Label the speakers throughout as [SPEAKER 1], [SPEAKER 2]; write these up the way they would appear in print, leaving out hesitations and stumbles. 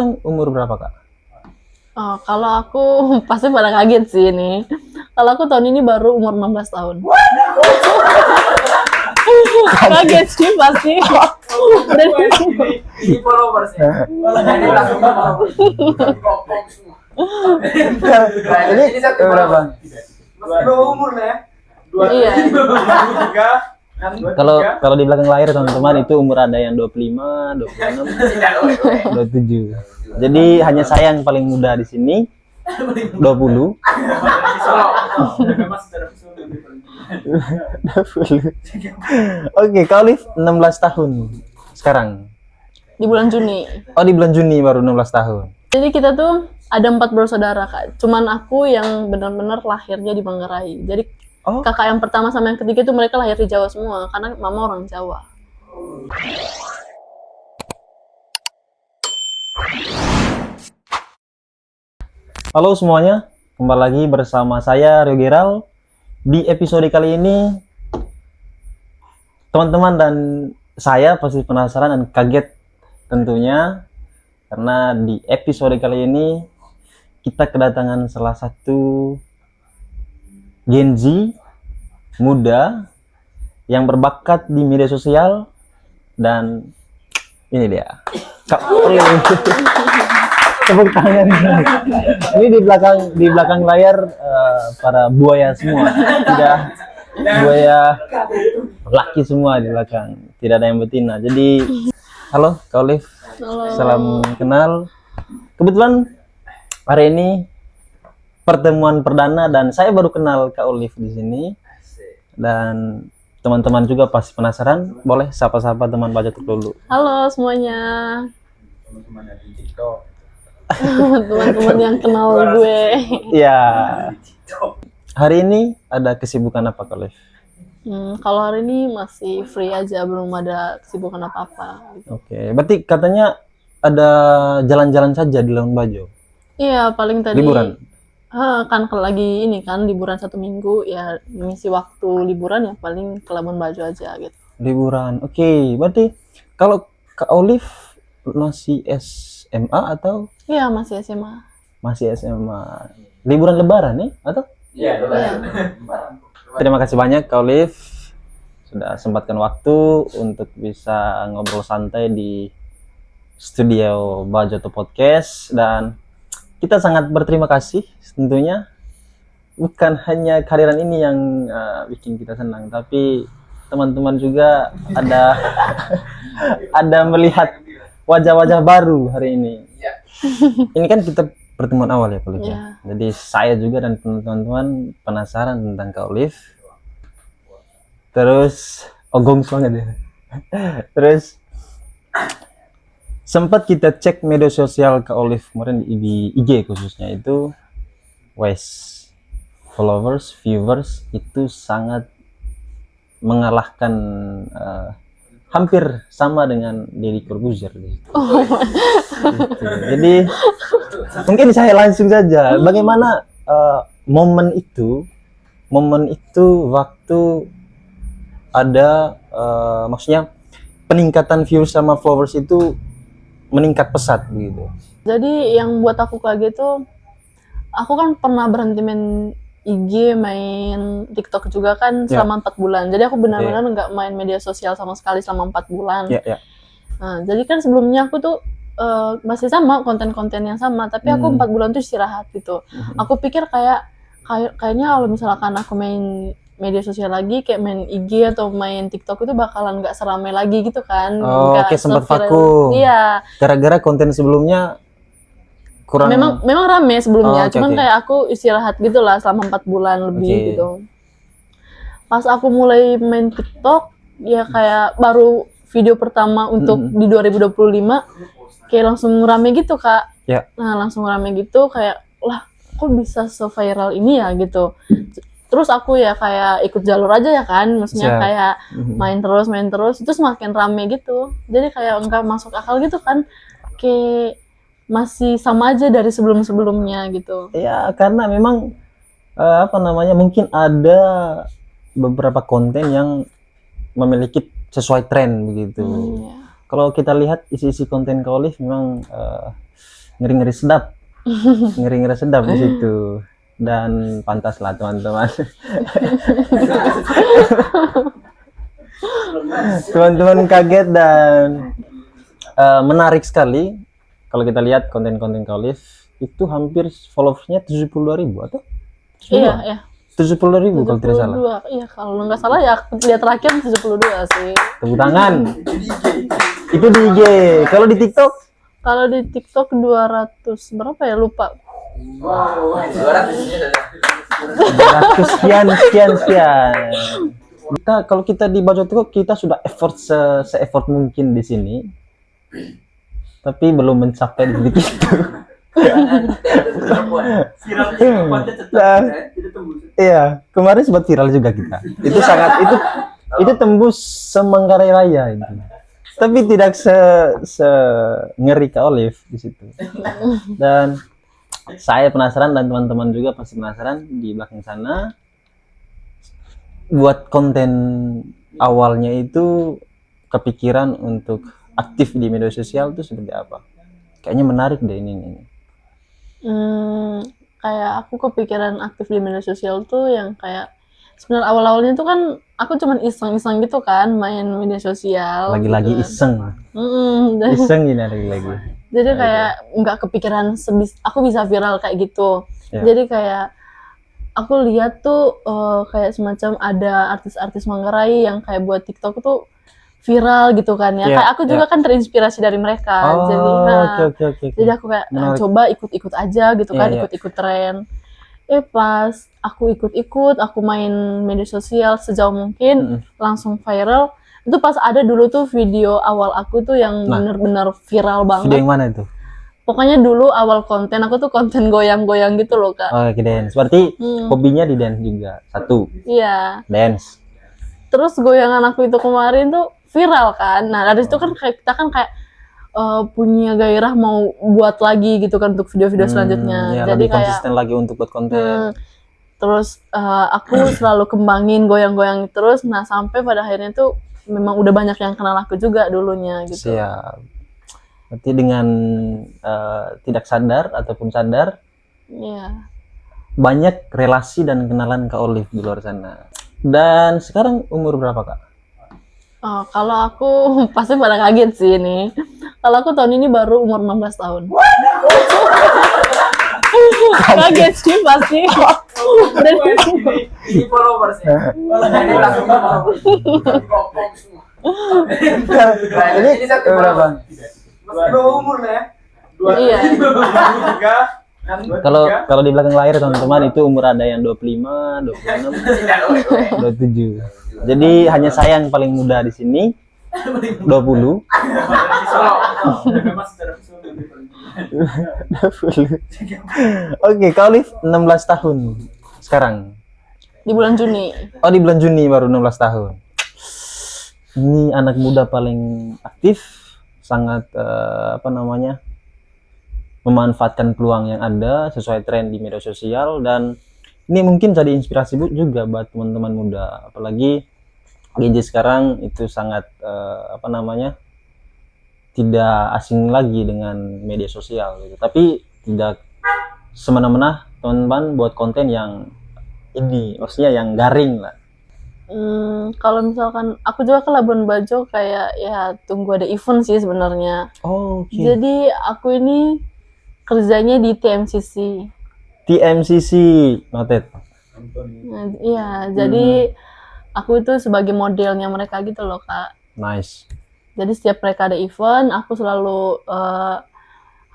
[SPEAKER 1] Umur berapa, Kak?
[SPEAKER 2] Oh, kalau aku pasti pada kaget sih ini. Kalau aku tahun ini baru umur 16 tahun. Kaget sih pasti.
[SPEAKER 3] Ini followersnya.
[SPEAKER 1] Ini berapa?
[SPEAKER 3] Dua umur lah ya.
[SPEAKER 2] Iya.
[SPEAKER 1] Kalau di belakang layar teman-teman itu umur ada yang 25, 26, 27. Jadi hanya saya yang paling muda di sini. 20. 20. Oke, Kak Olive 16 tahun sekarang.
[SPEAKER 2] Di bulan Juni.
[SPEAKER 1] Oh, di bulan Juni baru 16 tahun.
[SPEAKER 2] Jadi kita tuh ada 4 bersaudara, Kak. Cuman aku yang benar-benar lahirnya di Manggarai. Jadi kakak yang pertama sama yang ketiga itu mereka lahir di Jawa semua karena mama orang Jawa.
[SPEAKER 1] Halo semuanya, kembali lagi bersama saya Rio Geral. Di episode kali ini teman-teman dan saya pasti penasaran dan kaget tentunya karena di episode kali ini kita kedatangan salah satu Gen Z muda yang berbakat di media sosial dan ini dia Kak Olive. Tepuk tangan. Ini di belakang layar para buaya semua, tidak buaya laki semua di belakang, tidak ada yang betina. Jadi halo Kak Olive, salam kenal. Kebetulan hari ini pertemuan perdana dan saya baru kenal Kak Olive di sini dan teman-teman juga pasti penasaran. Boleh sapa-sapa teman Bajatuk dulu.
[SPEAKER 2] Halo semuanya. Teman-teman yang kenal gue.
[SPEAKER 1] Ya. Hari ini ada kesibukan apa, Kak Olive?
[SPEAKER 2] Kalau hari ini masih free aja, belum ada kesibukan apa-apa.
[SPEAKER 1] Oke, berarti katanya ada jalan-jalan saja di Labuan Bajo.
[SPEAKER 2] Iya, paling tadi
[SPEAKER 1] Liburan.
[SPEAKER 2] Kan lagi ini kan liburan 1 minggu ya, ngisi waktu liburan ya paling ke Labuan Bajo aja gitu.
[SPEAKER 1] Liburan. Oke, berarti kalau Kak Olive masih SMA atau
[SPEAKER 2] Iya, masih SMA.
[SPEAKER 1] masih SMA? Liburan lebaran nih atau?
[SPEAKER 3] Iya.
[SPEAKER 1] Terima kasih banyak Kak Olive sudah sempatkan waktu untuk bisa ngobrol santai di studio Bajoto Podcast dan kita sangat berterima kasih tentunya. Bukan hanya kehadiran ini yang bikin kita senang, tapi teman-teman juga ada melihat wajah-wajah baru hari ini. Ini kan kita pertemuan awal ya Kak Olive.
[SPEAKER 2] Yeah.
[SPEAKER 1] Jadi saya juga dan teman-teman penasaran tentang Kak Olive. Terus gongs banget ya. Terus sempat kita cek media sosial Kak Olive kemarin di IG khususnya itu followers, viewers itu sangat mengalahkan hampir sama dengan Deddy Corbuzier gitu. Jadi mungkin saya langsung saja bagaimana momen itu waktu ada maksudnya peningkatan views sama followers itu meningkat pesat begitu.
[SPEAKER 2] Jadi yang buat aku kaget tuh, aku kan pernah berhenti main IG, main TikTok juga kan selama 4 bulan. Jadi aku benar-benar nggak main media sosial sama sekali selama 4 bulan. Nah, jadi kan sebelumnya aku tuh masih sama konten-konten yang sama, tapi aku 4 bulan tuh istirahat gitu. Aku pikir kayaknya kalau misalkan aku main media sosial lagi, kayak main IG atau main TikTok itu bakalan nggak seramai lagi gitu kan.
[SPEAKER 1] Oke, sempat vakum.
[SPEAKER 2] Iya.
[SPEAKER 1] Gara-gara konten sebelumnya kurang.
[SPEAKER 2] Memang rame sebelumnya, cuman kayak aku istirahat gitu lah selama 4 bulan lebih gitu. Pas aku mulai main TikTok, ya kayak baru video pertama untuk di 2025, kayak langsung rame gitu Kak. Nah langsung rame gitu, kayak lah kok bisa se-viral ini ya gitu. Terus aku ya kayak ikut jalur aja ya kan, maksudnya kayak main terus, itu semakin rame gitu. Jadi kayak nggak masuk akal gitu kan, kayak masih sama aja dari sebelum-sebelumnya gitu.
[SPEAKER 1] Ya karena memang mungkin ada beberapa konten yang memiliki sesuai tren begitu. kalau kita lihat isi-isi konten Kak Olive memang ngeri-ngeri sedap. Ngeri-ngeri sedap di situ. Dan pantas lah teman-teman. Teman-teman kaget dan menarik sekali. Kalau kita lihat konten-konten Kak Olive itu hampir followersnya 72.000 atau?
[SPEAKER 2] Iya, iya.
[SPEAKER 1] 72.000 kalau tidak salah.
[SPEAKER 2] Iya, kalau nggak salah ya aku lihat terakhir 72 sih.
[SPEAKER 1] Tepuk tangan. Itu di IG. Kalau di TikTok?
[SPEAKER 2] Kalau di TikTok 200 berapa ya, lupa.
[SPEAKER 3] Wow, 200
[SPEAKER 1] sekian. Kalau kita di Bajau TikTok kita sudah effort se-effort mungkin di sini. Tapi belum mencapai di titik itu. Iya, kemarin sempat viral juga kita. Itu itu tembus se-Manggarai Raya itu. Tapi tidak se ngeri Kak Olive di situ. Dan saya penasaran dan teman-teman juga pasti penasaran di belakang sana. Buat konten awalnya itu kepikiran untuk aktif di media sosial itu seperti apa? Kayaknya menarik deh ini.
[SPEAKER 2] Kayak aku kepikiran aktif di media sosial tuh yang kayak sebenarnya awal-awalnya tuh kan aku cuman iseng-iseng gitu kan main media sosial.
[SPEAKER 1] Lagi-lagi
[SPEAKER 2] gitu.
[SPEAKER 1] Iseng. Iseng gini lagi-lagi.
[SPEAKER 2] Jadi kayak nggak kepikiran aku bisa viral kayak gitu.
[SPEAKER 1] Ya.
[SPEAKER 2] Jadi kayak aku lihat tuh kayak semacam ada artis-artis Manggarai yang kayak buat TikTok tuh viral gitu kan ya.
[SPEAKER 1] Yeah,
[SPEAKER 2] kayak aku juga kan terinspirasi dari mereka. Jadi
[SPEAKER 1] okay.
[SPEAKER 2] jadi aku kayak coba ikut-ikut aja gitu kan, ikut-ikut tren. Pas aku ikut-ikut, aku main media sosial sejauh mungkin langsung viral. Itu pas ada dulu tuh video awal aku tuh yang bener-bener viral banget.
[SPEAKER 1] Video yang mana itu?
[SPEAKER 2] Pokoknya dulu awal konten aku tuh konten goyang-goyang gitu loh Kak.
[SPEAKER 1] Oh, dance. Berarti hobinya di dance juga. Satu.
[SPEAKER 2] Iya.
[SPEAKER 1] Dance.
[SPEAKER 2] Terus goyangan aku itu kemarin tuh viral kan. Nah dari situ kan kita kan kayak punya gairah mau buat lagi gitu kan untuk video-video selanjutnya.
[SPEAKER 1] Ya,
[SPEAKER 2] jadi
[SPEAKER 1] lebih
[SPEAKER 2] kayak
[SPEAKER 1] konsisten lagi untuk buat konten.
[SPEAKER 2] Terus aku selalu kembangin goyang-goyang terus. Nah sampai pada akhirnya tuh memang udah banyak yang kenal aku juga dulunya gitu.
[SPEAKER 1] Siap. Berarti dengan tidak sadar ataupun sadar, banyak relasi dan kenalan Kak Olive di luar sana. Dan sekarang umur berapa Kak?
[SPEAKER 2] Kalau aku pasti pada kaget sih ini. Kalau aku tahun ini baru umur 16 tahun. Kaget sih pasti.
[SPEAKER 3] Ini followersnya.
[SPEAKER 1] Ini berapa?
[SPEAKER 3] Dua umur lah ya.
[SPEAKER 2] Iya.
[SPEAKER 1] Kalau di belakang layar teman-teman itu umur ada yang 25, 26, 27. Jadi hanya saya yang paling muda di sini. 20. 20. Oke, Kak Olive 16 tahun sekarang.
[SPEAKER 2] Di bulan Juni.
[SPEAKER 1] Oh, di bulan Juni baru 16 tahun. Ini anak muda paling aktif, sangat memanfaatkan peluang yang ada sesuai tren di media sosial, dan ini mungkin jadi inspirasi juga buat teman-teman muda, apalagi Gen Z sekarang itu sangat tidak asing lagi dengan media sosial gitu. Tapi tidak semena-mena teman-teman buat konten yang ini, maksudnya yang garing lah.
[SPEAKER 2] Kalau misalkan aku juga ke Labuan Bajo kayak ya tunggu ada event sih sebenarnya.
[SPEAKER 1] Oh, okay.
[SPEAKER 2] Jadi aku ini kerjanya di TMCC.
[SPEAKER 1] TMCC, noted.
[SPEAKER 2] Nah, iya, jadi aku itu sebagai modelnya mereka gitu loh Kak.
[SPEAKER 1] Nice.
[SPEAKER 2] Jadi setiap mereka ada event, aku selalu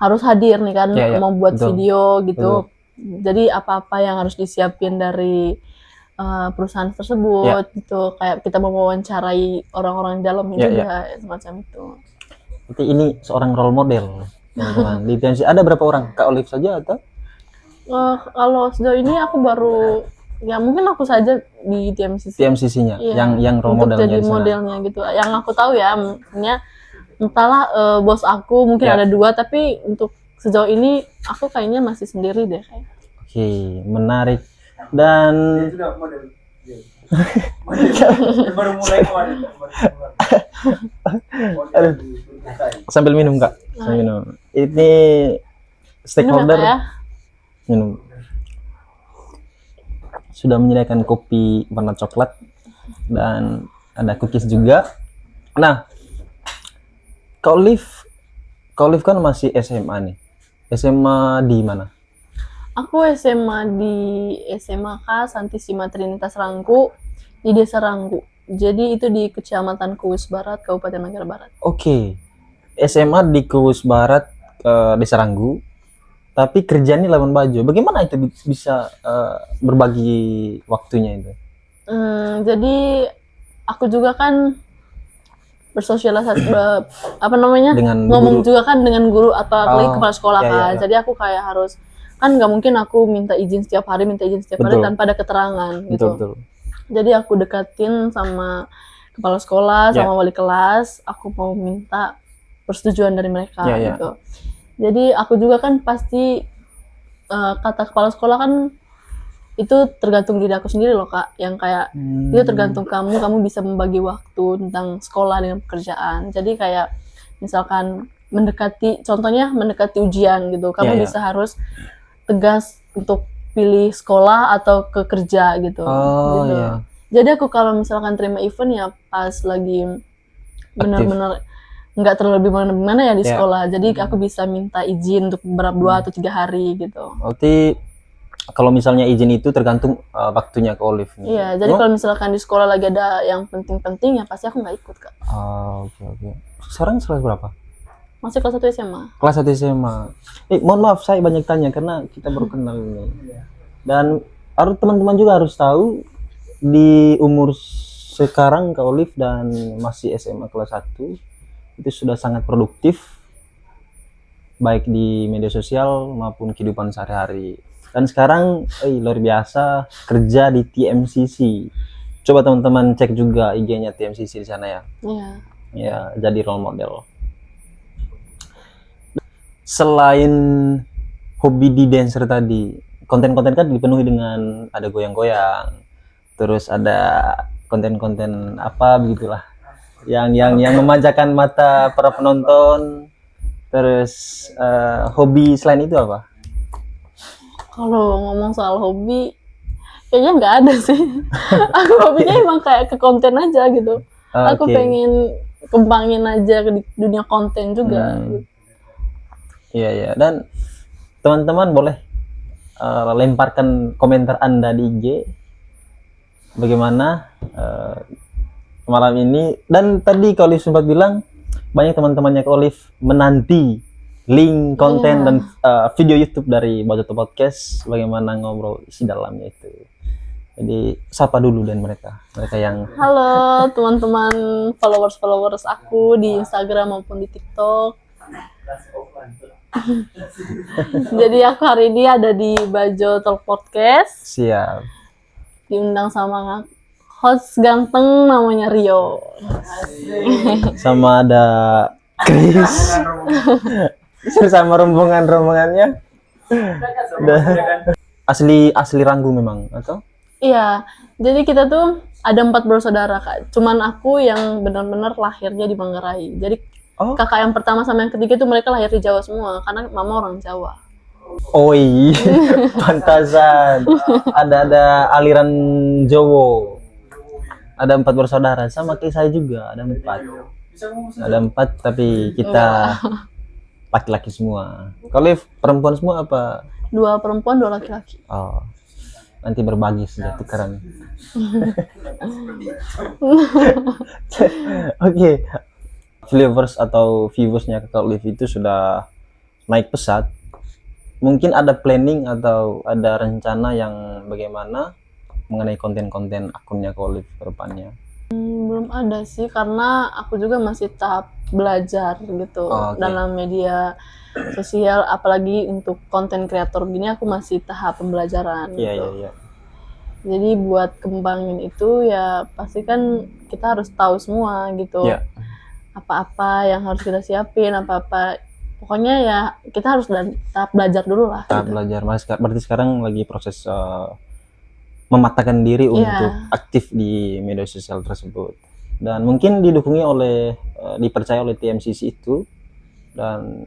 [SPEAKER 2] harus hadir nih kan, mau buat video gitu. Jadi apa-apa yang harus disiapin dari perusahaan tersebut gitu, kayak kita mau mewawancarai orang-orang di dalamnya juga semacam itu.
[SPEAKER 1] Berarti ini seorang role model teman-teman. Di TMCC ada berapa orang? Kak Olive saja atau?
[SPEAKER 2] Kalau sejauh ini aku baru ya mungkin aku saja di
[SPEAKER 1] TMCC-nya yang role
[SPEAKER 2] untuk
[SPEAKER 1] modelnya
[SPEAKER 2] jadi modelnya gitu. Yang aku tahu ya, maksudnya entahlah bos aku mungkin ada 2, tapi untuk sejauh ini aku kayaknya masih sendiri deh kayak.
[SPEAKER 1] Oke, menarik. Dan
[SPEAKER 3] Baru mulai kemarin.
[SPEAKER 1] Aduh. Sambil minum Kak, sambil minum. Ini
[SPEAKER 2] Minum ya,
[SPEAKER 1] stakeholder
[SPEAKER 2] Kak, ya?
[SPEAKER 1] minum. Sudah menyediakan kopi warna coklat dan ada cookies juga. Nah, Kak Olive kan masih SMA nih. SMA di mana?
[SPEAKER 2] Aku SMA di SMK Santisima Trinitas Rangku di Desa Rangku. Jadi itu di Kecamatan Kuus Barat, Kabupaten Manggarai Barat.
[SPEAKER 1] Oke. SMA di Kuus Barat, Desa Ranggu. Tapi kerjanya Labuan Bajo. Bagaimana itu bisa berbagi waktunya itu?
[SPEAKER 2] Jadi aku juga kan bersosialisasi
[SPEAKER 1] Dengan
[SPEAKER 2] ngomong
[SPEAKER 1] guru.
[SPEAKER 2] juga kan dengan guru atau apalagi
[SPEAKER 1] Oh,
[SPEAKER 2] kepala sekolah
[SPEAKER 1] iya,
[SPEAKER 2] kan.
[SPEAKER 1] iya, iya.
[SPEAKER 2] Jadi aku kayak harus kan nggak mungkin aku minta izin setiap hari
[SPEAKER 1] Betul.
[SPEAKER 2] tanpa ada keterangan
[SPEAKER 1] Betul,
[SPEAKER 2] gitu.
[SPEAKER 1] betul.
[SPEAKER 2] Jadi aku dekatin sama kepala sekolah,
[SPEAKER 1] Ya.
[SPEAKER 2] sama wali kelas, aku mau minta persetujuan dari mereka
[SPEAKER 1] Ya, ya.
[SPEAKER 2] gitu. Jadi aku juga kan pasti kata kepala sekolah kan itu tergantung diri aku sendiri loh Kak, yang kayak itu tergantung kamu bisa membagi waktu tentang sekolah dengan pekerjaan. Jadi kayak misalkan contohnya mendekati ujian gitu, kamu
[SPEAKER 1] Ya, ya.
[SPEAKER 2] bisa harus tegas untuk pilih sekolah atau ke kerja gitu.
[SPEAKER 1] Oh,
[SPEAKER 2] gitu.
[SPEAKER 1] iya.
[SPEAKER 2] Jadi aku kalau misalkan terima event ya pas lagi benar-benar nggak terlalu gimana ya di
[SPEAKER 1] Ya.
[SPEAKER 2] sekolah. Jadi aku bisa minta izin untuk beberapa 2 atau 3 hari gitu.
[SPEAKER 1] Berarti kalau misalnya izin itu tergantung waktunya ke Olive nih.
[SPEAKER 2] Iya, jadi kalau misalkan di sekolah lagi ada yang penting-penting ya pasti aku nggak ikut Kak.
[SPEAKER 1] Oke, oke. Sekarang kelas berapa?
[SPEAKER 2] Masih kelas 1 SMA.
[SPEAKER 1] Kelas 1 SMA. Mohon maaf saya banyak tanya karena kita baru kenal ini. Dan teman-teman juga harus tahu di umur sekarang Kak Olive dan masih SMA kelas 1 itu sudah sangat produktif baik di media sosial maupun kehidupan sehari-hari. Dan sekarang luar biasa kerja di TMCC. Coba teman-teman cek juga IG-nya TMCC di sana ya.
[SPEAKER 2] Iya.
[SPEAKER 1] Ya, jadi role model. Selain hobi di dancer tadi, konten-konten kan dipenuhi dengan ada goyang-goyang, terus ada konten-konten apa begitulah, yang memanjakan mata para penonton. Terus hobi selain itu apa?
[SPEAKER 2] Kalau ngomong soal hobi, kayaknya nggak ada sih. Aku hobinya emang kayak ke konten aja gitu. Aku
[SPEAKER 1] Oke.
[SPEAKER 2] pengen kembangin aja ke dunia konten juga. Gitu.
[SPEAKER 1] Iya, iya. Dan teman-teman boleh lemparkan komentar Anda di IG bagaimana malam ini. Dan tadi Kak Olive sempat bilang banyak teman-temannya Kak Olive menanti link konten dan video YouTube dari Bajoto Podcast, bagaimana ngobrol isi dalamnya itu. Jadi sapa dulu dan mereka yang
[SPEAKER 2] Halo teman-teman followers aku di Instagram maupun di TikTok. Jadi aku hari ini ada di Bajoto Podcast,
[SPEAKER 1] siap.
[SPEAKER 2] diundang sama host ganteng namanya Rio.
[SPEAKER 1] Sama ada Chris sama rombongannya. Asli Ranggu memang atau?
[SPEAKER 2] Iya, jadi kita tuh ada 4 bersaudara Kak. Cuman aku yang benar-benar lahirnya di Manggarai. Jadi kakak yang pertama sama yang ketiga tuh mereka lahir di Jawa semua karena mama orang Jawa.
[SPEAKER 1] Oh iya, pantasan. Ada aliran Jowo. Ada 4 bersaudara, sama kayak saya juga ada 4. Ada 4 tapi kita laki-laki semua. Kalau perempuan semua apa?
[SPEAKER 2] 2 perempuan, 2 laki-laki.
[SPEAKER 1] Oh, nanti berbagi saja tukeran. Oke. Viewersnya Kak Olive itu sudah naik pesat. Mungkin ada planning atau ada rencana yang bagaimana mengenai konten-konten akunnya Kak Olive ke depannya?
[SPEAKER 2] Belum ada sih karena aku juga masih tahap belajar gitu dalam media sosial, apalagi untuk konten kreator gini aku masih tahap pembelajaran gitu.
[SPEAKER 1] Iya.
[SPEAKER 2] Jadi buat kembangin itu ya pasti kan kita harus tahu semua gitu.
[SPEAKER 1] Iya.
[SPEAKER 2] Apa-apa yang harus kita siapin, apa-apa pokoknya ya kita harus tahap belajar dulu lah.
[SPEAKER 1] Tahap
[SPEAKER 2] gitu.
[SPEAKER 1] belajar. Berarti sekarang lagi proses mematahkan diri
[SPEAKER 2] Iya.
[SPEAKER 1] untuk aktif di media sosial tersebut, dan mungkin didukung oleh dipercaya oleh TMCC itu, dan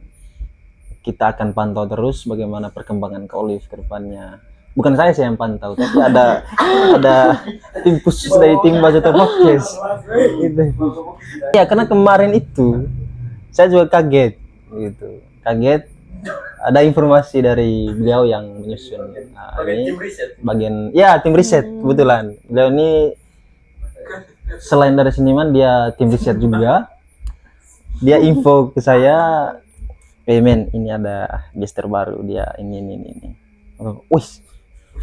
[SPEAKER 1] kita akan pantau terus bagaimana perkembangan Kak Olive ke depannya. Bukan saya sih yang pantau, tapi ada tim khusus dari tim Bajoto Podcast. Gitu. Ya, karena kemarin itu saya juga kaget gitu. Kaget ada informasi dari beliau yang menyusun ini bagian tim riset kebetulan. Beliau ini selain dari seniman dia tim riset juga. Dia info ke saya, men, ini ada gesture baru, dia ini. Wih,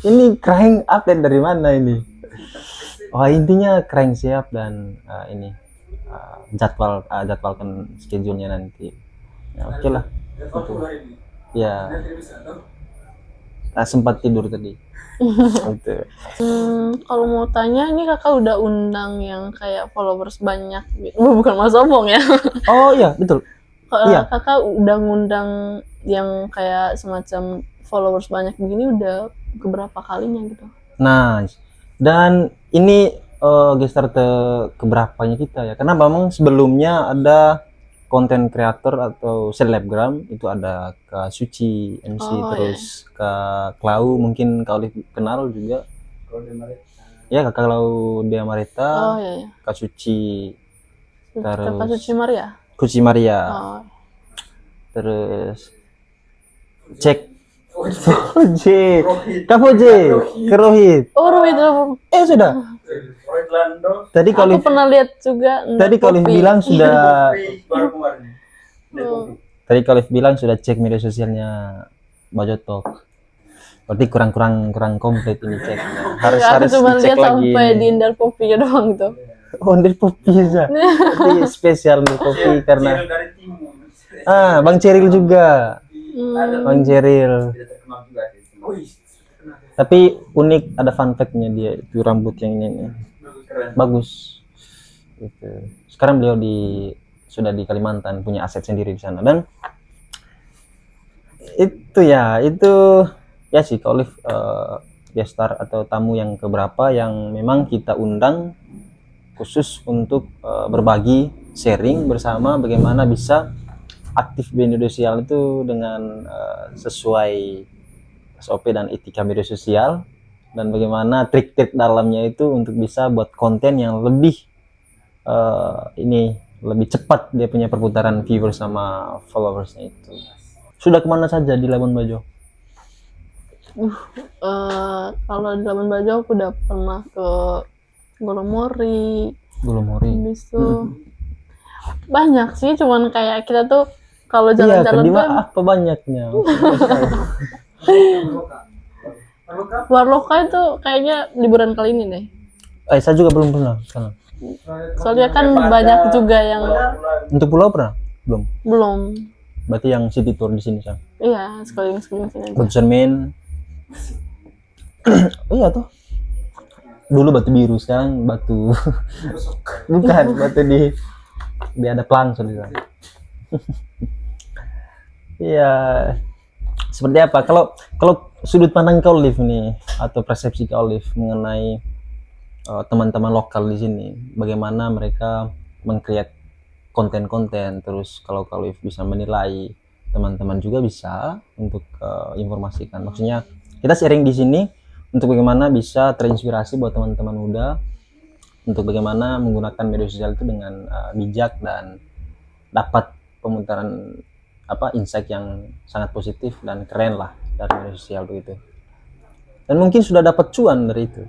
[SPEAKER 1] ini Kraeng update dari mana ini? Oh, intinya Kraeng siap dan ini jadwalkan schedule-nya nanti. Ya, oke lah. Gitu. Ya. Sempat tidur tadi. Gitu.
[SPEAKER 2] Kalau mau tanya, ini kakak udah undang yang kayak followers banyak gitu. Bukan mas sombong ya.
[SPEAKER 1] Oh iya, betul. Iya.
[SPEAKER 2] Kakak udah ngundang yang kayak semacam followers banyak begini udah keberapa kalinya gitu?
[SPEAKER 1] Nah, dan ini gestar keberapanya kita ya, karena memang sebelumnya ada konten kreator atau selebgram, itu ada Kak Suci MC, terus Kak Klau, mungkin Kak Olive kenal juga ya, Kak Claudia Marita,
[SPEAKER 2] iya.
[SPEAKER 1] Kak Suci, terus
[SPEAKER 2] Kak Suci Maria.
[SPEAKER 1] Suci Maria, terus cek Foje, Kak Foje, Kerohit.
[SPEAKER 2] Oh, Rohit.
[SPEAKER 1] Sudah. Tadi
[SPEAKER 2] Aku
[SPEAKER 1] kalau
[SPEAKER 2] pernah lihat juga.
[SPEAKER 1] tadi kalau bilang sudah tadi kalau bilang sudah cek media sosialnya Bajotok. Berarti kurang komplit ini ceknya. Harus
[SPEAKER 2] cuma
[SPEAKER 1] dicek
[SPEAKER 2] lihat
[SPEAKER 1] lagi.
[SPEAKER 2] sampai di Indar Popi doang gitu.
[SPEAKER 1] Oh, Indar Popi bisa. Jadi spesial Indar Popi karena Bang Ceril juga. Bang Ceril. Tapi unik, ada fun fact-nya dia itu rambut yang ini nih. Bagus. Gitu. Sekarang beliau sudah di Kalimantan, punya aset sendiri di sana, dan itu ya sih Kak Olive gestar atau tamu yang keberapa yang memang kita undang khusus untuk berbagi, sharing bersama bagaimana bisa aktif di media sosial itu dengan sesuai SOP dan etika media sosial, dan bagaimana trik-trik dalamnya itu untuk bisa buat konten yang lebih lebih cepat dia punya perputaran viewers sama followersnya itu. Sudah kemana saja di Labuan Bajo?
[SPEAKER 2] Kalau di Labuan Bajo aku udah pernah ke Golomori. Habis itu banyak sih, cuman kayak kita tuh kalau jalan-jalan tuh
[SPEAKER 1] apa banyaknya.
[SPEAKER 2] Warloka itu kayaknya liburan kali ini deh.
[SPEAKER 1] Saya juga belum pernah sana.
[SPEAKER 2] Soalnya kan banyak juga yang
[SPEAKER 1] untuk pulau pernah?
[SPEAKER 2] Belum.
[SPEAKER 1] Berarti yang city tour di sini, Sang?
[SPEAKER 2] Iya, sekalian sini aja.
[SPEAKER 1] Cermin. Iya tuh. Dulu Batu Biru, sekarang Batu bukan, Batu di ada pelang soalnya. Iya. Seperti apa kalau sudut pandang Kak Olive nih, atau persepsi Kak Olive mengenai teman-teman lokal di sini, bagaimana mereka meng-create konten-konten, terus kalau Kak Olive bisa menilai, teman-teman juga bisa untuk informasikan. Maksudnya kita sharing di sini untuk bagaimana bisa terinspirasi buat teman-teman muda untuk bagaimana menggunakan media sosial itu dengan bijak dan dapat pemutaran insight yang sangat positif dan keren lah dari media sosial begitu. Dan mungkin sudah dapat cuan dari itu.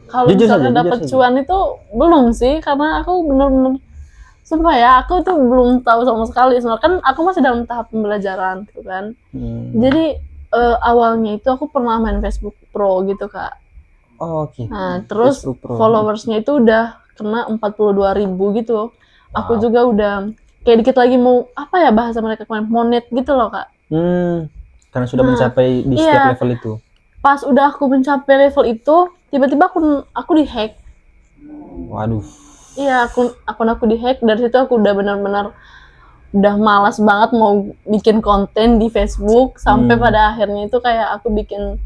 [SPEAKER 2] Kalau misalnya dapat cuan itu belum sih, karena aku bener-bener sumpah ya, aku tuh belum tahu sama sekali. Sebenarnya kan aku masih dalam tahap pembelajaran gitu kan. Jadi awalnya itu aku pernah main Facebook Pro gitu, Kak.
[SPEAKER 1] Oh, oke.
[SPEAKER 2] Nah, terus followersnya itu udah kena 42.000 gitu. Wow. Aku juga udah kayak dikit lagi mau bahasa mereka kemarin, monet gitu loh, Kak.
[SPEAKER 1] Karena sudah mencapai di setiap level itu.
[SPEAKER 2] Pas udah aku mencapai level itu, tiba-tiba aku dihack.
[SPEAKER 1] Waduh.
[SPEAKER 2] Iya, akun aku dihack. Dari situ aku udah benar-benar udah malas banget mau bikin konten di Facebook, sampai pada akhirnya itu kayak aku bikin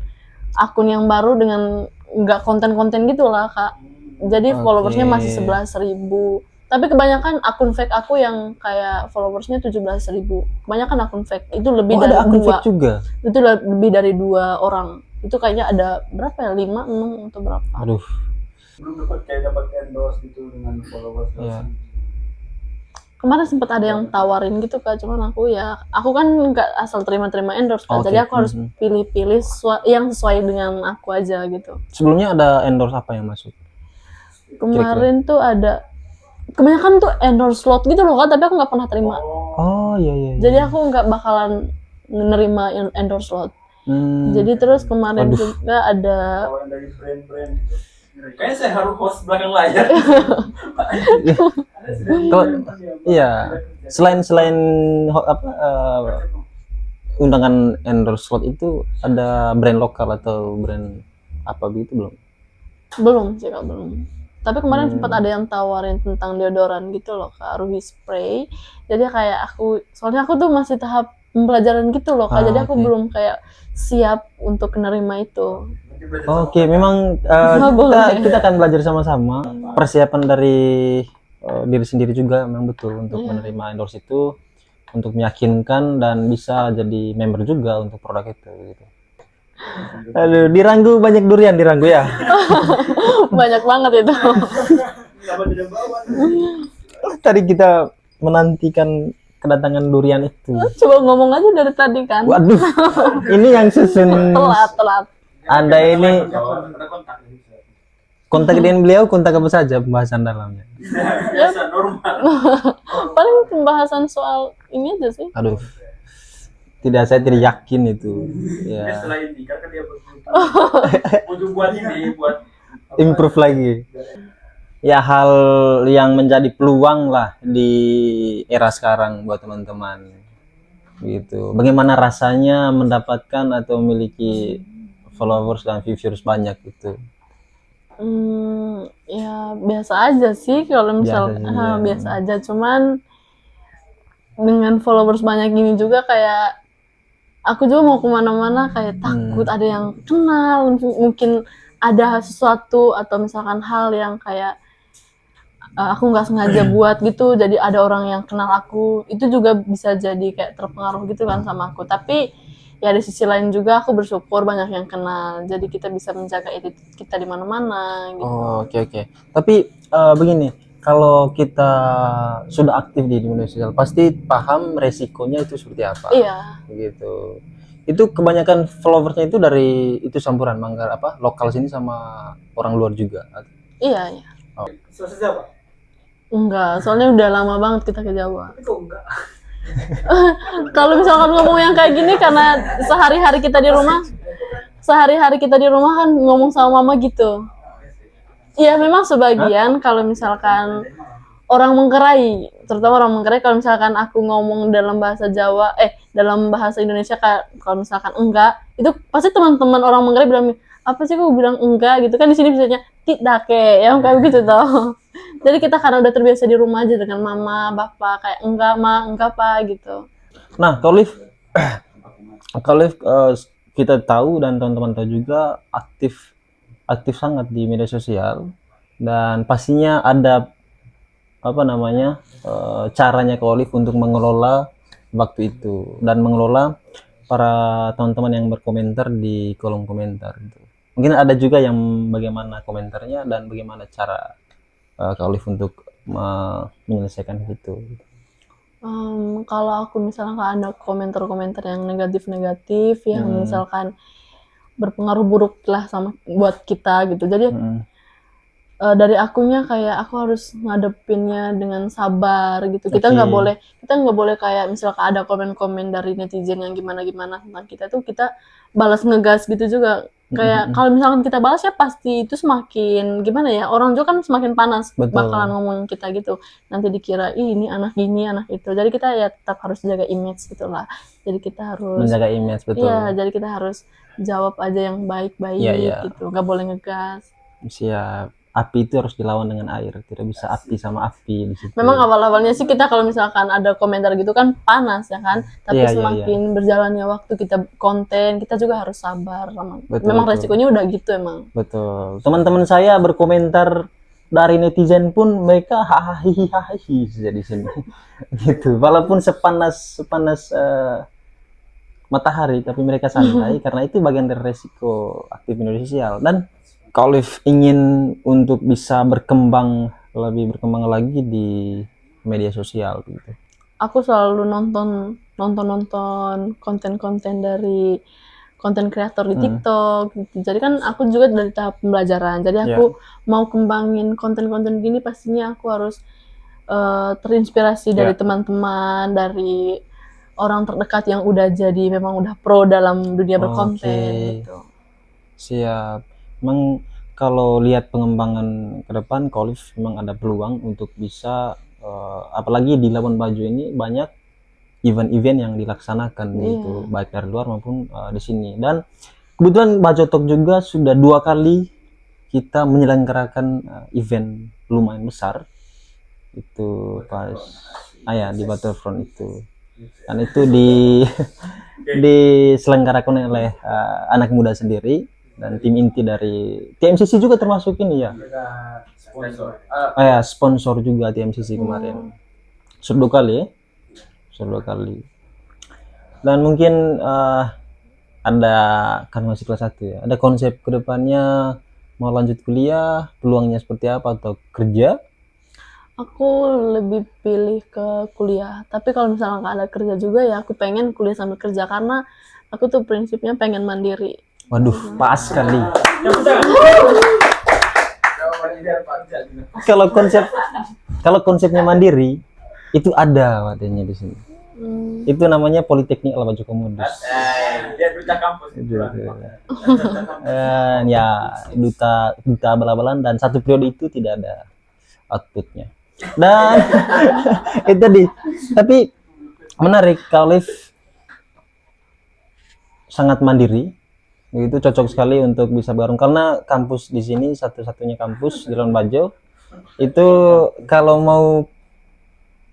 [SPEAKER 2] akun yang baru dengan nggak konten-konten gitu lah Kak. Jadi followersnya masih 11.000. Tapi kebanyakan akun fake aku yang kayak followersnya 17.000. Kebanyakan akun fake. Itu lebih dari
[SPEAKER 1] ada akun
[SPEAKER 2] 2.
[SPEAKER 1] fake juga.
[SPEAKER 2] Itu lebih dari 2 orang. Itu kayaknya ada berapa ya? 5, 6 atau berapa?
[SPEAKER 1] Aduh.
[SPEAKER 3] Belum dapat endorse gitu dengan followers.
[SPEAKER 1] Iya.
[SPEAKER 2] Kemarin sempat ada yang tawarin gitu Kak, cuman aku kan nggak asal terima-terima endorse Kak. Jadi aku harus pilih-pilih yang sesuai dengan aku aja gitu.
[SPEAKER 1] Sebelumnya ada endorse apa yang masuk?
[SPEAKER 2] Kemarin tuh ada kebanyakan tuh endorse slot gitu loh Kak, tapi aku nggak pernah terima.
[SPEAKER 1] Oh iya.
[SPEAKER 2] Jadi aku nggak bakalan menerima endorse slot. Jadi terus kemarin juga ada
[SPEAKER 3] dari brand-brand. Kayaknya saya harus host belakang layar.
[SPEAKER 1] Iya. Selain undangan endorse slot itu ada brand lokal atau brand apa gitu belum?
[SPEAKER 2] Belum sih Kak, belum. Tapi kemarin sempat ada yang tawarin tentang deodoran gitu loh Kak, Ruhi Spray. Jadi kayak soalnya aku tuh masih tahap pembelajaran gitu loh Kak, jadi aku belum kayak siap untuk menerima itu.
[SPEAKER 1] Oke, memang kita akan belajar sama-sama. Persiapan dari diri sendiri juga memang betul untuk menerima endorse itu, untuk meyakinkan dan bisa jadi member juga untuk produk itu gitu. Aduh, diranggu banyak durian ya.
[SPEAKER 2] Banyak banget itu.
[SPEAKER 1] Tadi kita menantikan kedatangan durian itu.
[SPEAKER 2] Coba ngomong aja dari tadi kan.
[SPEAKER 1] Waduh, ini yang susun.
[SPEAKER 2] Telat.
[SPEAKER 1] Anda ini kontak dengan beliau, kontak apa saja pembahasan dalamnya?
[SPEAKER 3] Biasa normal.
[SPEAKER 2] Paling pembahasan soal ini aja sih.
[SPEAKER 1] Aduh, saya tidak yakin itu. Ya.
[SPEAKER 3] Setelah ini kan dia buat ini buat
[SPEAKER 1] improve lagi. Ya, hal yang menjadi peluang lah di era sekarang buat teman-teman gitu. Bagaimana rasanya mendapatkan atau memiliki followers dan viewers banyak gitu?
[SPEAKER 2] Ya biasa aja sih kalau biasa aja. Cuman dengan followers banyak gini juga kayak aku juga mau kemana-mana kayak takut ada yang kenal, mungkin ada sesuatu atau misalkan hal yang kayak aku nggak sengaja buat gitu, jadi ada orang yang kenal aku, itu juga bisa jadi kayak terpengaruh gitu kan sama aku. Tapi ya di sisi lain juga aku bersyukur banyak yang kenal, jadi kita bisa menjaga identitas kita di mana-mana gitu.
[SPEAKER 1] Oke. Tapi begini, kalau kita sudah aktif di media sosial pasti paham resikonya itu seperti apa.
[SPEAKER 2] Iya.
[SPEAKER 1] Gitu. Itu kebanyakan followersnya itu dari itu campuran Manggar lokal sini sama orang luar juga.
[SPEAKER 2] Iya.
[SPEAKER 3] Selesai apa?
[SPEAKER 2] Enggak, soalnya udah lama banget kita ke Jawa.
[SPEAKER 3] Kok enggak?
[SPEAKER 2] Kalau misalkan ngomong yang kayak gini karena sehari-hari kita di rumah kan ngomong sama mama gitu. Iya memang sebagian kalau misalkan orang Manggarai, terutama orang Manggarai, kalau misalkan aku ngomong dalam bahasa Jawa, dalam bahasa Indonesia kalau misalkan enggak, itu pasti teman-teman orang Manggarai bilang, apa sih kok bilang enggak gitu kan, di sini biasanya tidak yang kayak begitu toh. Jadi kita karena udah terbiasa di rumah aja dengan mama, bapak kayak enggak ma, enggak apa gitu.
[SPEAKER 1] Nah, Khalif kita tahu dan teman-teman tahu juga aktif sangat di media sosial, dan pastinya ada caranya Khalif untuk mengelola waktu itu dan mengelola para teman-teman yang berkomentar di kolom komentar itu. Mungkin ada juga yang bagaimana komentarnya dan bagaimana cara Khalif untuk menyelesaikan itu.
[SPEAKER 2] Kalau aku misalkan ada komentar-komentar yang negatif yang misalkan berpengaruh buruk lah sama buat kita gitu, jadi dari akunya kayak aku harus ngadepinnya dengan sabar gitu. Kita nggak boleh kayak misalkan ada komen-komen dari netizen yang gimana tentang kita tuh kita balas ngegas gitu juga. Kayak kalau misalkan kita balas ya pasti itu semakin gimana ya, orang juga kan semakin panas. Betul. Bakalan ngomongin kita gitu, nanti dikira ini anak gini anak itu. Jadi kita ya tetap harus jaga image gitulah. Jadi kita harus
[SPEAKER 1] menjaga image, betul.
[SPEAKER 2] Iya, jadi kita harus jawab aja yang baik-baik gitu, nggak boleh ngegas.
[SPEAKER 1] Siap. api itu harus dilawan dengan air, tidak bisa api sama api di situ.
[SPEAKER 2] Memang awal-awalnya sih kita kalau misalkan ada komentar gitu kan panas ya kan, tapi
[SPEAKER 1] Iya, iya,
[SPEAKER 2] semakin berjalannya waktu kita konten, kita juga harus sabar sama.
[SPEAKER 1] Betul,
[SPEAKER 2] Memang
[SPEAKER 1] betul.
[SPEAKER 2] resikonya udah gitu emang.
[SPEAKER 1] Betul. Teman-teman saya berkomentar dari netizen pun mereka hahaha saja di sini. Gitu. Walaupun sepanas matahari, tapi mereka santai karena itu bagian dari resiko aktif media sosial. Dan kalau ingin untuk bisa lebih berkembang lagi di media sosial gitu.
[SPEAKER 2] Aku selalu nonton konten-konten dari konten kreator di TikTok gitu. Jadi kan aku juga dari tahap pembelajaran. Jadi aku mau kembangin konten-konten gini pastinya aku harus terinspirasi dari teman-teman, dari orang terdekat yang udah jadi memang udah pro dalam dunia berkonten gitu.
[SPEAKER 1] Siap. Memang kalau lihat pengembangan ke depan, Olive memang ada peluang untuk bisa apalagi di Labuan Bajo ini banyak event-event yang dilaksanakan gitu, baik dari luar maupun di sini. Dan kebetulan Bajo Talk juga sudah 2 kali kita menyelenggarakan event lumayan besar. Itu pas di Battlefront itu. Dan itu diselenggarakan oleh anak muda sendiri dan tim inti dari TMCC juga termasuk ini ya. Sponsor juga TMCC kemarin. Sudah 2 kali ya. Sudah 2 kali. Dan mungkin ada kan masih kelas 1 ya. Ada konsep kedepannya mau lanjut kuliah, peluangnya seperti apa atau kerja?
[SPEAKER 2] Aku lebih pilih ke kuliah. Tapi kalau misalnya nggak ada kerja juga ya aku pengen kuliah sambil kerja karena aku tuh prinsipnya pengen mandiri.
[SPEAKER 1] Waduh, pas sekali. Kalau konsepnya mandiri itu ada katanya di sini. Itu namanya Politeknik Al-Bajo Komodus.
[SPEAKER 3] Dia duta kampus.
[SPEAKER 1] Duta abal-abalan dan 1 periode itu tidak ada outputnya. Dan itu tadi. Tapi menarik, Olive sangat mandiri. Itu cocok sekali untuk bisa bareng karena kampus di sini satu-satunya kampus di Labuan Bajo itu kalau mau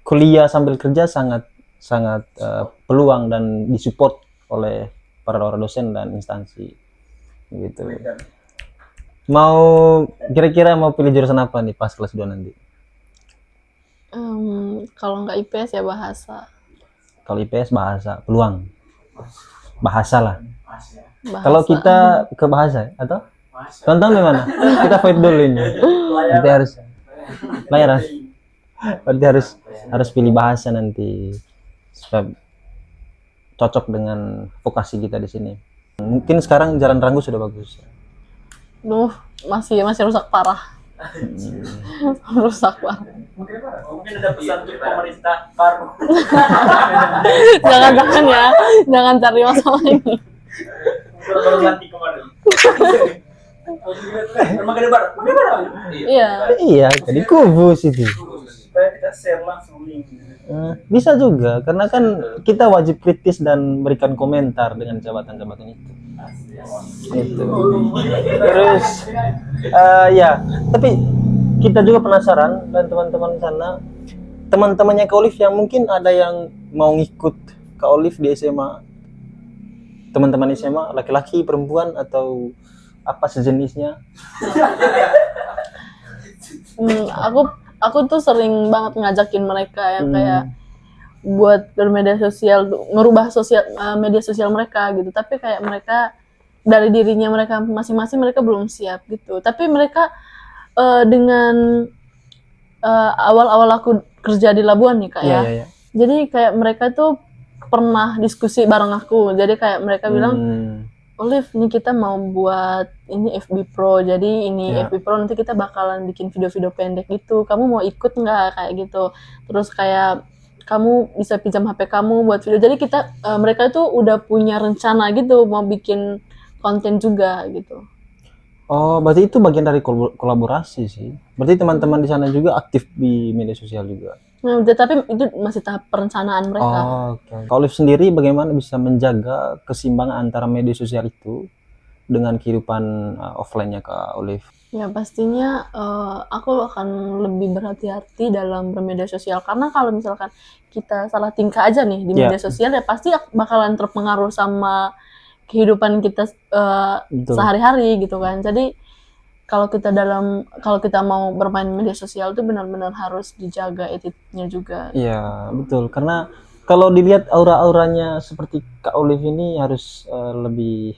[SPEAKER 1] kuliah sambil kerja sangat peluang dan disupport oleh para dosen dan instansi gitu. Kira-kira mau pilih jurusan apa nih pas kelas 2 nanti?
[SPEAKER 2] Kalau nggak IPS ya bahasa.
[SPEAKER 1] Kalau IPS bahasa, peluang bahasa lah.
[SPEAKER 2] Bahasa.
[SPEAKER 1] Kalau kita ke bahasa atau tonton di mana? Kita fight dulu ini. Berarti harus bayar. Berarti harus pilih bahasa nanti supaya cocok dengan vokasi kita di sini. Mungkin sekarang Jalan Ranggu sudah bagus.
[SPEAKER 2] Masih rusak parah. Rusak parah.
[SPEAKER 3] Mungkin ada pesan untuk pemerintah baru.
[SPEAKER 2] Jangan ya, jangan cari masalah ini.
[SPEAKER 3] Baru ganti kemarin.
[SPEAKER 2] Iya,
[SPEAKER 1] jadi kubus itu.
[SPEAKER 3] Supaya kita share langsung link.
[SPEAKER 1] Bisa juga, karena kan kita wajib kritis dan berikan komentar dengan jabatan-jabatan itu. Itu. Terus, tapi kita juga penasaran dan teman-teman sana, teman-temannya Kak Olive yang mungkin ada yang mau ngikut Kak Olive di SMA, teman-teman SMA, laki-laki, perempuan atau apa sejenisnya.
[SPEAKER 2] Aku tuh sering banget ngajakin mereka yang kayak buat bermedia sosial, ngerubah media sosial mereka gitu. Tapi kayak mereka dari dirinya mereka masing-masing mereka belum siap gitu. Tapi mereka dengan awal-awal aku kerja di Labuan nih Kak ya. Jadi kayak mereka tuh pernah diskusi bareng aku. Jadi kayak mereka bilang, Olive, nih kita mau buat ini FB Pro, jadi ini FB Pro nanti kita bakalan bikin video-video pendek gitu, kamu mau ikut nggak kayak gitu, terus kayak kamu bisa pinjam HP kamu buat video, jadi mereka tuh udah punya rencana gitu mau bikin konten juga gitu.
[SPEAKER 1] Oh, berarti itu bagian dari kolaborasi sih, berarti teman-teman di sana juga aktif di media sosial juga.
[SPEAKER 2] Nah, tapi itu masih tahap perencanaan mereka.
[SPEAKER 1] Olive sendiri bagaimana bisa menjaga keseimbangan antara media sosial itu dengan kehidupan offline-nya Kak Olive?
[SPEAKER 2] Ya pastinya aku akan lebih berhati-hati dalam bermedia sosial, karena kalau misalkan kita salah tingkah aja nih di
[SPEAKER 1] Iya.
[SPEAKER 2] media sosial ya pasti bakalan terpengaruh sama kehidupan kita
[SPEAKER 1] Betul.
[SPEAKER 2] sehari-hari gitu kan. Jadi kalau kita mau bermain media sosial itu benar-benar harus dijaga etiknya juga.
[SPEAKER 1] Iya, betul. Karena kalau dilihat aura-auranya seperti Kak Olive ini harus lebih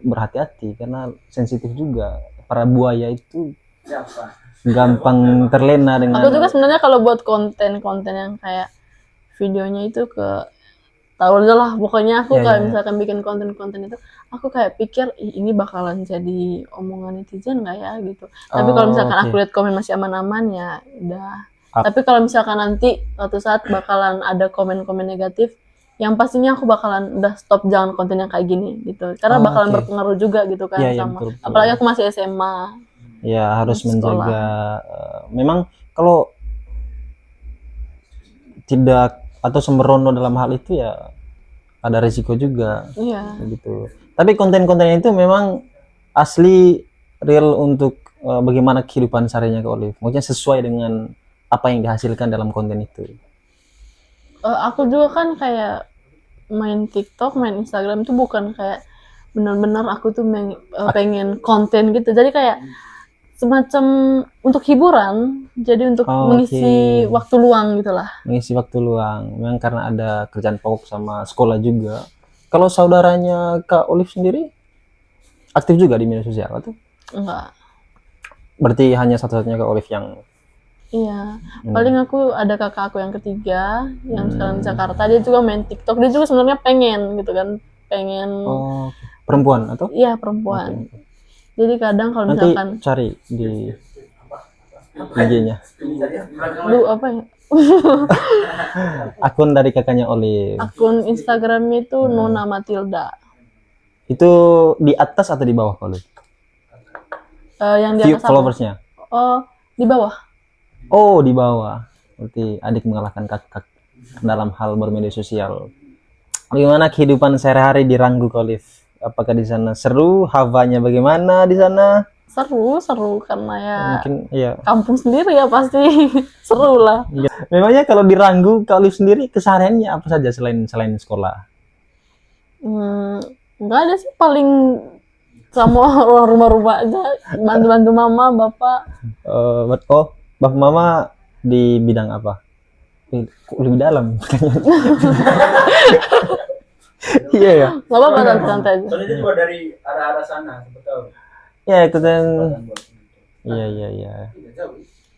[SPEAKER 1] berhati-hati karena sensitif juga. Para buaya itu
[SPEAKER 3] Siapa?
[SPEAKER 1] gampang terlena dengan
[SPEAKER 2] Aku juga sebenarnya kalau buat konten-konten yang kayak videonya itu tahu aja lah, pokoknya aku
[SPEAKER 1] Iya,
[SPEAKER 2] kayak
[SPEAKER 1] iya.
[SPEAKER 2] misalkan bikin konten-konten itu, aku kayak pikir "Ih, ini bakalan jadi omongan netizen nggak ya gitu. Tapi kalau misalkan
[SPEAKER 1] oke.
[SPEAKER 2] aku lihat komen masih aman-aman ya udah.
[SPEAKER 1] Ap-
[SPEAKER 2] Tapi kalau misalkan nanti suatu saat bakalan ada komen-komen negatif, yang pastinya aku bakalan udah stop, jangan konten yang kayak gini gitu. Karena bakalan
[SPEAKER 1] oke.
[SPEAKER 2] berpengaruh juga gitu kan
[SPEAKER 1] Iya, iya,
[SPEAKER 2] sama.
[SPEAKER 1] betul, betul.
[SPEAKER 2] Apalagi aku masih SMA.
[SPEAKER 1] Ya harus
[SPEAKER 2] Masih sekolah.
[SPEAKER 1] menjaga. Memang kalau tidak atau sembrono dalam hal itu ya ada risiko juga
[SPEAKER 2] Iya.
[SPEAKER 1] gitu. Tapi konten-kontennya itu memang asli real untuk bagaimana kehidupan seharinya Kak Olive. Maksudnya sesuai dengan apa yang dihasilkan dalam konten itu.
[SPEAKER 2] Aku juga kan kayak main TikTok, main Instagram tuh bukan kayak benar-benar aku tuh pengen konten gitu. Jadi kayak semacam untuk hiburan, jadi untuk
[SPEAKER 1] Oh,
[SPEAKER 2] mengisi
[SPEAKER 1] oke.
[SPEAKER 2] waktu luang gitulah.
[SPEAKER 1] Mengisi waktu luang. Memang karena ada kerjaan pokok sama sekolah juga. Kalau saudaranya Kak Olive sendiri aktif juga di media sosial atau?
[SPEAKER 2] Enggak.
[SPEAKER 1] Berarti hanya satu-satunya Kak Olive yang
[SPEAKER 2] Iya. Paling aku ada kakak aku yang ketiga yang sekarang di Jakarta, dia juga main TikTok. Dia juga sebenarnya pengen gitu kan, pengen.
[SPEAKER 1] oh, perempuan atau?
[SPEAKER 2] Iya, perempuan.
[SPEAKER 1] Oke.
[SPEAKER 2] Jadi kadang kalau
[SPEAKER 1] Nanti
[SPEAKER 2] misalkan
[SPEAKER 1] cari di IG-nya.
[SPEAKER 2] lu apa ya?
[SPEAKER 1] Akun dari kakaknya Olive.
[SPEAKER 2] Akun Instagramnya itu Nona Matilda.
[SPEAKER 1] Itu di atas atau di bawah Kak Olive?
[SPEAKER 2] Yang di
[SPEAKER 1] View
[SPEAKER 2] atas apa?
[SPEAKER 1] followersnya.
[SPEAKER 2] Oh, di bawah.
[SPEAKER 1] Oh, di bawah. Berarti adik mengalahkan kakak dalam hal bermedia sosial. Bagaimana kehidupan sehari-hari di Ranggu Kak Olive? Apakah di sana seru? Havanya bagaimana di sana?
[SPEAKER 2] Seru karena ya
[SPEAKER 1] Mungkin ya.
[SPEAKER 2] kampung sendiri ya pasti seru lah.
[SPEAKER 1] Memangnya kalau di Ranggu Kak Olive sendiri kesehariannya apa saja selain sekolah?
[SPEAKER 2] Enggak ada sih, paling sama orang rumah-rumah aja, bantu-bantu mama, bapak.
[SPEAKER 1] Bapak Mama di bidang apa? Kok lebih dalam. Iya ya.
[SPEAKER 2] Nggak apa-apa, santai aja.
[SPEAKER 3] Soalnya dia juga dari arah-arah sana, siapa tahu.
[SPEAKER 1] Ya ikutan. Iya.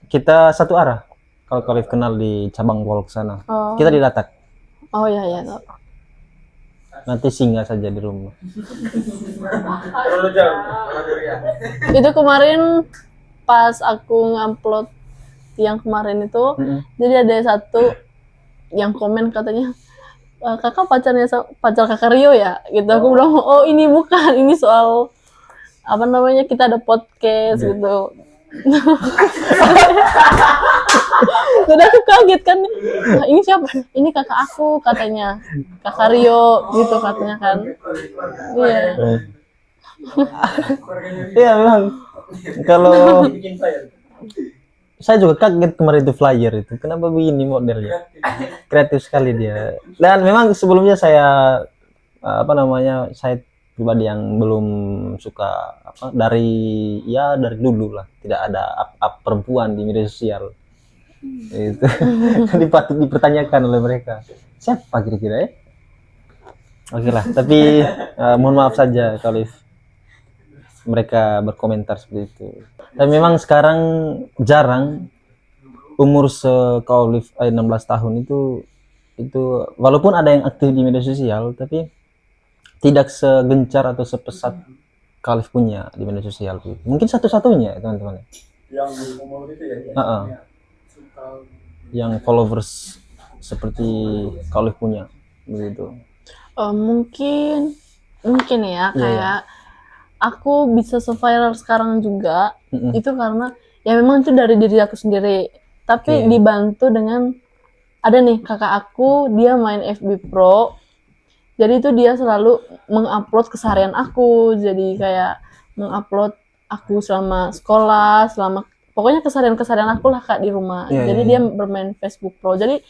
[SPEAKER 1] Kita satu arah. Kalau Kak Olive kenal di cabang Wolk sana.
[SPEAKER 2] Oh,
[SPEAKER 1] Kita di Latak.
[SPEAKER 2] oh iya.
[SPEAKER 1] Nanti singgah saja di rumah.
[SPEAKER 3] Terlalu jauh. Ya.
[SPEAKER 2] Itu kemarin pas aku ngupload yang kemarin itu, jadi ada satu yang komen katanya, kakak pacar kakak Rio ya gitu. Aku bilang oh ini bukan, ini soal apa namanya, kita ada podcast gitu. Udah aku kaget kan, "Nah, ini siapa? Ini kakak aku," katanya, kakak Rio gitu katanya kan. Iya.
[SPEAKER 1] Iya memang. Kalau
[SPEAKER 3] Bikin flyer.
[SPEAKER 1] saya juga kaget kemarin itu flyer itu. Kenapa begini modelnya? Kreatif sekali dia. Dan memang sebelumnya saya saya pribadi yang belum suka dari dulu lah tidak ada up perempuan di media sosial. Itu dipertanyakan oleh mereka. Siapa kira-kira ya? Oke lah, tapi mohon maaf saja kalau mereka berkomentar seperti itu. Dan memang sekarang jarang umur Kak Olive 16 tahun itu walaupun ada yang aktif di media sosial tapi tidak segencar atau sepesat Kak Olive punya di media sosial. Mungkin satu-satunya teman-teman.
[SPEAKER 3] Yang umur itu ya.
[SPEAKER 1] Yang followers seperti Kak Olive punya begitu.
[SPEAKER 2] Mungkin ya kayak aku bisa se-viral sekarang juga itu karena ya memang itu dari diri aku sendiri, tapi dibantu dengan ada nih kakak aku, dia main FB Pro, Jadi itu dia selalu mengupload keseharian aku, jadi kayak mengupload aku selama sekolah, selama pokoknya keseharian aku lah Kak di rumah.
[SPEAKER 1] Iya,
[SPEAKER 2] Jadi
[SPEAKER 1] iya,
[SPEAKER 2] dia
[SPEAKER 1] iya.
[SPEAKER 2] bermain Facebook Pro. Jadi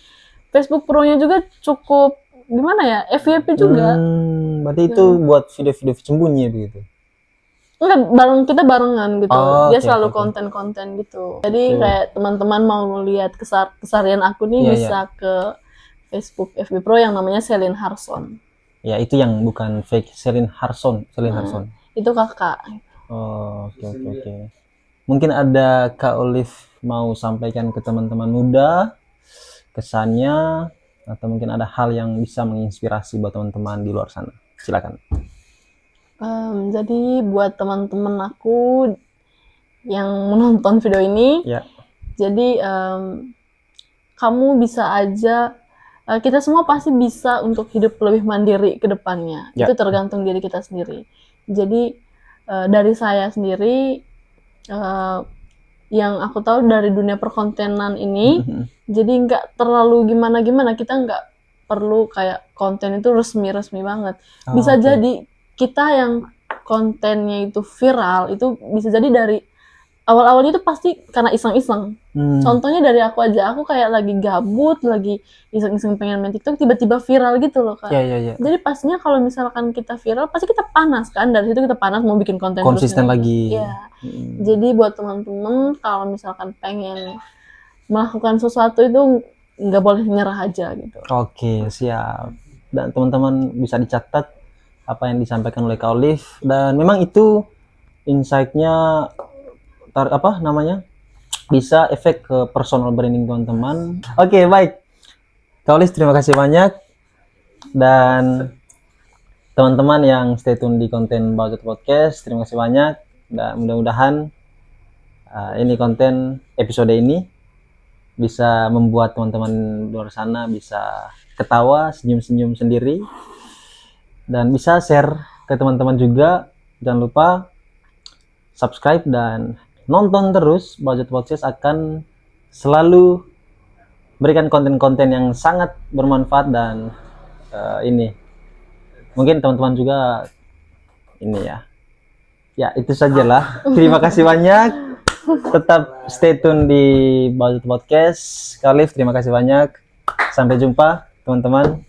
[SPEAKER 2] Facebook Pro-nya juga cukup gimana ya, FYP juga.
[SPEAKER 1] Berarti itu buat video-video sembunyi begitu.
[SPEAKER 2] Enggak, kita barengan gitu.
[SPEAKER 1] Oh,
[SPEAKER 2] Dia
[SPEAKER 1] oke,
[SPEAKER 2] selalu
[SPEAKER 1] oke.
[SPEAKER 2] konten-konten gitu. Jadi
[SPEAKER 1] Oke.
[SPEAKER 2] kayak teman-teman mau lihat keseharian aku nih
[SPEAKER 1] Iya,
[SPEAKER 2] bisa ke Facebook FB Pro yang namanya Celine Harson.
[SPEAKER 1] Ya, itu yang bukan fake Celine Harson.
[SPEAKER 2] Itu kakak.
[SPEAKER 1] Oh, oke, oke, oke. Mungkin ada Kak Olive mau sampaikan ke teman-teman muda kesannya, atau mungkin ada hal yang bisa menginspirasi buat teman-teman di luar sana. Silakan.
[SPEAKER 2] Jadi buat teman-teman aku yang menonton video ini,
[SPEAKER 1] Ya.
[SPEAKER 2] jadi kamu bisa aja, kita semua pasti bisa untuk hidup lebih mandiri ke depannya.
[SPEAKER 1] Ya.
[SPEAKER 2] Itu tergantung diri kita sendiri. Jadi dari saya sendiri, yang aku tahu dari dunia perkontenan ini, jadi nggak terlalu gimana-gimana, kita nggak perlu kayak konten itu resmi-resmi banget. Bisa
[SPEAKER 1] oke.
[SPEAKER 2] jadi kita yang kontennya itu viral, itu bisa jadi dari awal-awalnya itu pasti karena iseng-iseng. Contohnya dari aku aja, aku kayak lagi gabut, lagi iseng-iseng pengen main TikTok, tiba-tiba viral gitu loh Kak.
[SPEAKER 1] Ya.
[SPEAKER 2] Jadi pastinya kalau misalkan kita viral, pasti kita panas kan, dari situ kita panas mau bikin konten
[SPEAKER 1] Konsisten
[SPEAKER 2] terus
[SPEAKER 1] lagi.
[SPEAKER 2] Iya. Jadi buat teman-teman kalau misalkan pengen melakukan sesuatu itu nggak boleh nyerah aja gitu.
[SPEAKER 1] Oke, siap. Dan teman-teman bisa dicatat apa yang disampaikan oleh Kak Olive, dan memang itu insight-nya bisa efek ke personal branding teman-teman. Oke, baik. Kak Olive, terima kasih banyak. Dan teman-teman yang stay tune di konten Budget Podcast, terima kasih banyak. Dan mudah-mudahan ini konten episode ini bisa membuat teman-teman di luar sana bisa ketawa, senyum-senyum sendiri, dan bisa share ke teman-teman juga. Jangan lupa subscribe dan nonton terus. Budget Podcast akan selalu berikan konten-konten yang sangat bermanfaat, dan ini mungkin teman-teman juga ini ya itu sajalah. Terima kasih banyak, tetap stay tune di Budget Podcast. Kak Olive, terima kasih banyak, sampai jumpa teman-teman.